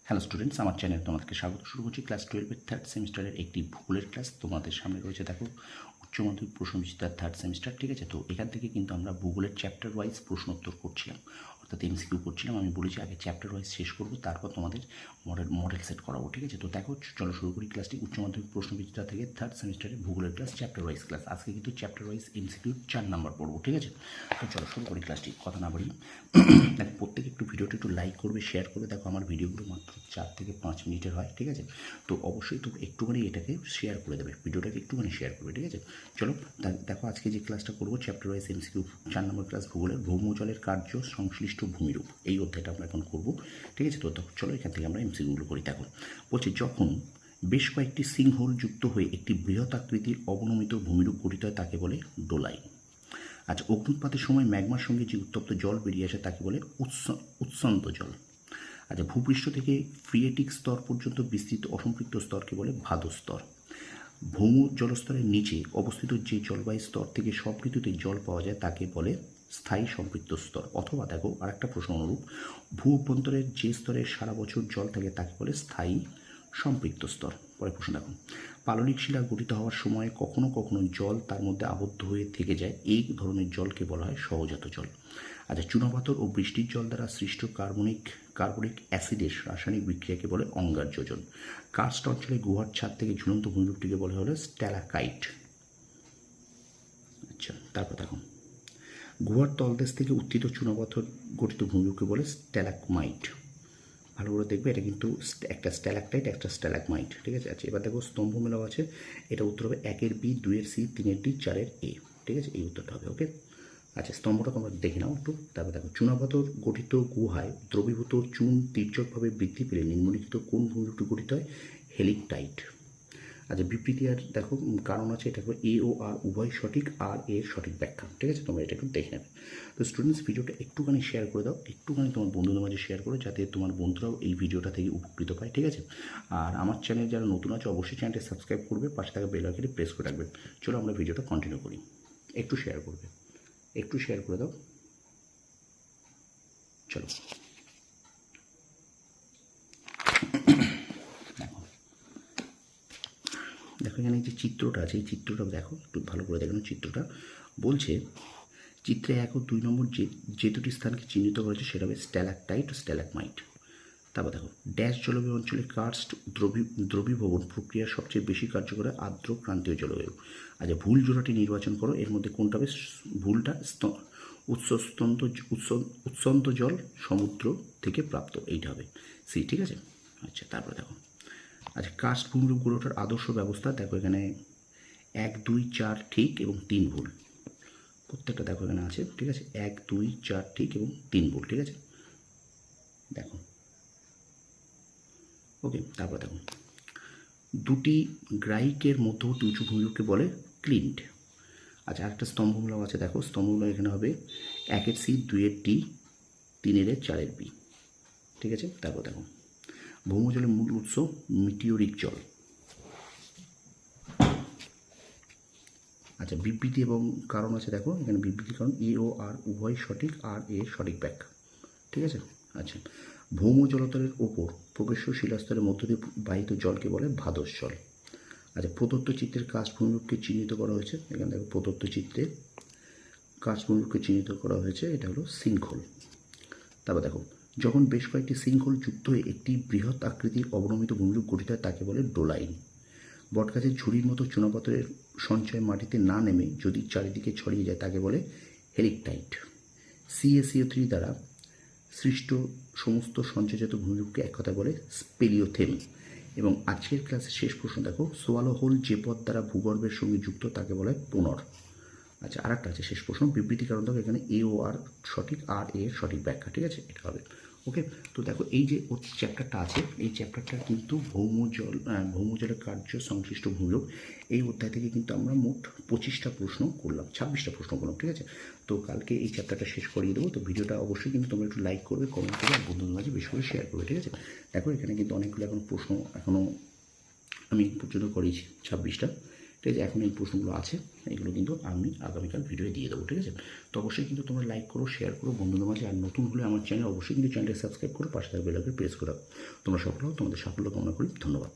Hello students, আমার channel তোমাদেরকে স্বাগত। শুরু করছি ক্লাস 12-এর থার্ড সেমিস্টারের একটি ভূগোলের ক্লাস। তোমাদের সামনে রয়েছে দেখো উচ্চ মাধ্যমিক প্রশ্নবিচিত্রার থার্ড সেমিস্টার, ঠিক আছে? তো এখান থেকে কিন্তু আমরা ভূগোলের চ্যাপ্টার ওয়াইজ প্রশ্ন উত্তর করছিলাম, অর্থাৎ এমসিকিউ করছিলাম। আমি বলেছি আগে চ্যাপ্টার ওয়াইজ শেষ করবো, তারপর তোমাদের মডেল সেট করাবো, ঠিক আছে? তো দেখো, চলো শুরু করি ক্লাসটি। উচ্চ মাধ্যমিক প্রশ্নবিচিত্রা থেকে থার্ড সেমিস্টারের ভূগোলের ক্লাস, চ্যাপ্টার ওয়াইজ ক্লাস। আজকে কিন্তু চ্যাপ্টার ওয়াইজ এমসিকিউ 4 নাম্বার পড়বো, ঠিক আছে? তো চলো শুরু করি ক্লাসটি, কথা না বাড়ি। দেখো, প্রত্যেকে একটু ভিডিওটা একটু লাইক করবে, শেয়ার করবে। দেখো, আমার ভিডিওগুলো মাত্র 4 থেকে 5 মিনিটের হয়, ঠিক আছে? তো অবশ্যই তো একটুখানি এটাকে শেয়ার করে দেবে, ভিডিওটাকে একটুখানি শেয়ার করবে, ঠিক আছে? চলো দেখো, আজকে যে ক্লাসটা করবো চ্যাপ্টার ওয়াইজ এমসিকিউ 4 নম্বর ক্লাস ভূগোলের ভৌমজলের কার্য সংশ্লিষ্ট ভূমিরূপ, এই অধ্যায়টা আমরা এখন করবো, ঠিক আছে? তো চলো এখান থেকে আমরা এমসিকিউগুলো করি। দেখো বলছি, যখন বেশ কয়েকটি সিংহল যুক্ত হয়ে একটি বৃহৎ আকৃতির অবনমিত ভূমিরূপ গঠিত হয় তাকে বলে ডোলাইন। আচ্ছা, অগ্নুৎপাতের সময় ম্যাগমার সঙ্গে যে উত্তপ্ত জল বেরিয়ে আসে তাকে বলে উৎসন্ত জল। আচ্ছা, ভূপৃষ্ঠ থেকে ফ্রিয়েটিক স্তর পর্যন্ত বিস্তৃত অসম্পৃক্ত স্তরকে বলে ভাদস্তর। ভৌম জলস্তরের নিচে অবস্থিত যে জলবায়ু স্তর থেকে সব ঋতুতে জল পাওয়া যায় তাকে বলে স্থায়ী সম্পৃক্ত স্তর। অথবা দেখো, আরেকটা প্রশ্ন অনুরূপ, ভূ অভ্যন্তরের যে স্তরে সারা বছর জল থাকে তাকে বলে স্থায়ী সম্পৃক্ত স্তর। পরে প্রশ্ন দেখুন, পাললিক শিলা গঠিত হওয়ার সময় কখনো কখনো জল তার মধ্যে আবদ্ধ হয়ে থেকে যায়, এই ধরনের জলকে বলা হয় সহজাত জল। আচ্ছা, চুনাপাথর ও বৃষ্টির জল দ্বারা সৃষ্ট কার্বনিক অ্যাসিডের রাসায়নিক বিক্রিয়াকে বলে অঙ্গারযোজন। কার্স্ট অঞ্চলে গুহার ছাদ থেকে ঝুলন্ত ভূমিরূপটিকে বলা হলো স্ট্যালাকাইট। আচ্ছা, তারপর দেখুন, গুহার তলদেশ থেকে উত্থিত চুনাপাথর গঠিত ভূমিরূপকে বলে স্ট্যালাকমাইট। ভালো করে দেখবে, এটা কিন্তু একটা স্ট্যালাকটাইট, একটা স্ট্যালাকমাইট, ঠিক আছে? আচ্ছা, এবার দেখো স্তম্ভ মেলাও আছে। এটা উত্তর হবে 1-এর বি, 2-এর সি, 3-এর ডি, 4-এর এ, ঠিক আছে? এই উত্তরটা হবে। ওকে, আচ্ছা, স্তম্ভটা তোমরা দেখে নাও একটু। তারপর দেখো, চুনাপাথর গঠিত গুহায় দ্রবীভূত চুন তির্যকভাবে বৃদ্ধি পেলে নিম্নলিখিত কোন ভূমিরূপটি গঠিত হয়? হেলিকটাইট। আচ্ছা, বিবৃতি আর দেখো কারণ আছে, এটা এ ও আর উভয় সঠিক, আর এর সঠিক ব্যাখ্যা, ঠিক আছে? তোমরা এটা একটু দেখে নেবে। তো স্টুডেন্টস, ভিডিওটা একটুখানি শেয়ার করে দাও, একটুখানি তোমার বন্ধুদের মাঝে শেয়ার করো, যাতে তোমার বন্ধুরাও এই ভিডিওটা থেকে উপকৃত পায়, ঠিক আছে? আর আমার চ্যানেল যারা নতুন আছে অবশ্যই চ্যানেলটি সাবস্ক্রাইব করবে, পাশে থাকা বেল আইকনটি প্রেস করে রাখবে। চলো আমরা ভিডিওটা কন্টিনিউ করি। একটু শেয়ার করবে, একটু শেয়ার করে দাও। চলো দেখো, এখানে যে চিত্রটা আছে, এই চিত্রটা দেখো, একটু ভালো করে দেখো চিত্রটা। বলছে, চিত্রে 1 ও 2 নম্বর যে দুটি স্থানকে চিহ্নিত করেছে সেটা হবে স্ট্যালাকটাইট ও স্ট্যালাকমাইট। তারপর দেখো, ড্যাশ জলবায়ু অঞ্চলে কার্স্ট দ্রবীভবন প্রক্রিয়া সবচেয়ে বেশি কার্যকর আর্দ্র ক্রান্তীয় জলবায়ু। আচ্ছা, ভুল জোড়াটি নির্বাচন করো, এর মধ্যে কোনটা হবে? ভুলটা উৎসন্ত জল সমুদ্র থেকে প্রাপ্ত, এইটা হবে সি, ঠিক আছে? আচ্ছা, তারপরে দেখো, আচ্ছা, কার্স্ট ভূমিরূপগুলোটার আদর্শ ব্যবস্থা দেখো, এখানে 1, 2, 4 ঠিক এবং 3 ভুল। প্রত্যেকটা দেখো এখানে আছে, ঠিক আছে? 1, 2, 4 ঠিক এবং 3 ভুল, ঠিক আছে? দেখো, ওকে। তারপর দেখো, দুটি গ্রাইকের মধ্যবর্তী উঁচু ভূমিরূপকে বলে ক্লিন্ট। আচ্ছা, আরেকটা স্তম্ভমূলক আছে, দেখো স্তম্ভমূলক এখানে হবে 1-এর সি, 2-এর ডি, 3-এর এ, 4-এর বি, ঠিক আছে? তারপর দেখো, ভৌমজলের মূল উৎস মিটিওরিক জল। আচ্ছা, বিবৃতি এবং কারণ আছে, দেখো এখানে বিবৃতি কারণ এ ও আর উভয় সঠিক, আর এর সঠিক ব্যাখ্যা, ঠিক আছে? আচ্ছা, ভৌম জলতলের ওপর প্রবেশ্য শিলাস্তরের মধ্য দিয়ে বাহিত জলকে বলে ভাদস জল। আচ্ছা, প্রদত্ত চিত্রের কার্স্ট ভূমিরূপকে চিহ্নিত করা হয়েছে, এখানে দেখো প্রদত্ত চিত্রে কার্স্ট ভূমিরূপকে চিহ্নিত করা হয়েছে, এটা হলো সিঙ্কহোল। তারপর দেখো, যখন বেশ কয়েকটি সিঙ্কহোল যুক্ত হয়ে একটি বৃহৎ আকৃতির অবনমিত ভূমিরূপ গঠিত হয় তাকে বলে ডোলাইন। বটগাছের ঝুড়ির মতো চুনাপাথরের সঞ্চয় মাটিতে না নেমে যদি চারিদিকে ছড়িয়ে যায় তাকে বলে হেলিকটাইট। CaCO3 দ্বারা সৃষ্ট সমস্ত সঞ্চয়জাত ভূমিরূপকে এক কথায় বলে স্পেলিওথেম। এবং আজকের ক্লাসের শেষ প্রশ্ন দেখো, সোয়ালো হোল যে পথ দ্বারা ভূগর্ভের সঙ্গে যুক্ত তাকে বলে পুনর। আচ্ছা, আর একটা আছে শেষ প্রশ্ন, বিবৃতি কারণ দেখো এখানে এ ও আর সঠিক, আর এর সঠিক ব্যাখ্যা, ঠিক আছে? এটা হবে। ওকে, তো দেখো এই যে চ্যাপ্টারটা আছে, এই চ্যাপ্টারটা কিন্তু ভৌমজলের কার্য সংশ্লিষ্ট ভূমিরূপ, এই অধ্যায় থেকে কিন্তু আমরা মোট 25টা প্রশ্ন করলাম, 26টা প্রশ্ন করলাম, ঠিক আছে? তো কালকে এই চ্যাপ্টারটা শেষ করিয়ে দেবো। তো ভিডিওটা অবশ্যই কিন্তু তোমরা একটু লাইক করবে, কমেন্ট করবে, আর বন্ধুদের মাঝে বেশি করে শেয়ার করবে, ঠিক আছে? দেখো, এখানে কিন্তু অনেকগুলো এখন প্রশ্ন এখনও আমি পর্যন্ত করিয়েছি 26টা, ঠিক আছে। এখন এই প্রশ্নগুলো আছে, এগুলো কিন্তু আমি আগামীকাল ভিডিও দিয়ে দেবো, ঠিক আছে। তো অবশ্যই কিন্তু তোমরা লাইক করো, শেয়ার করো বন্ধুদের মাঝে, আর নতুন হলে আমার চ্যানেল অবশ্যই কিন্তু চ্যানেলটি সাবস্ক্রাইব করো, পাশে থাকা বেল আইকন প্রেস করো। তোমরা সফল হও, তোমাদের সাফল্য কামনা করি। ধন্যবাদ।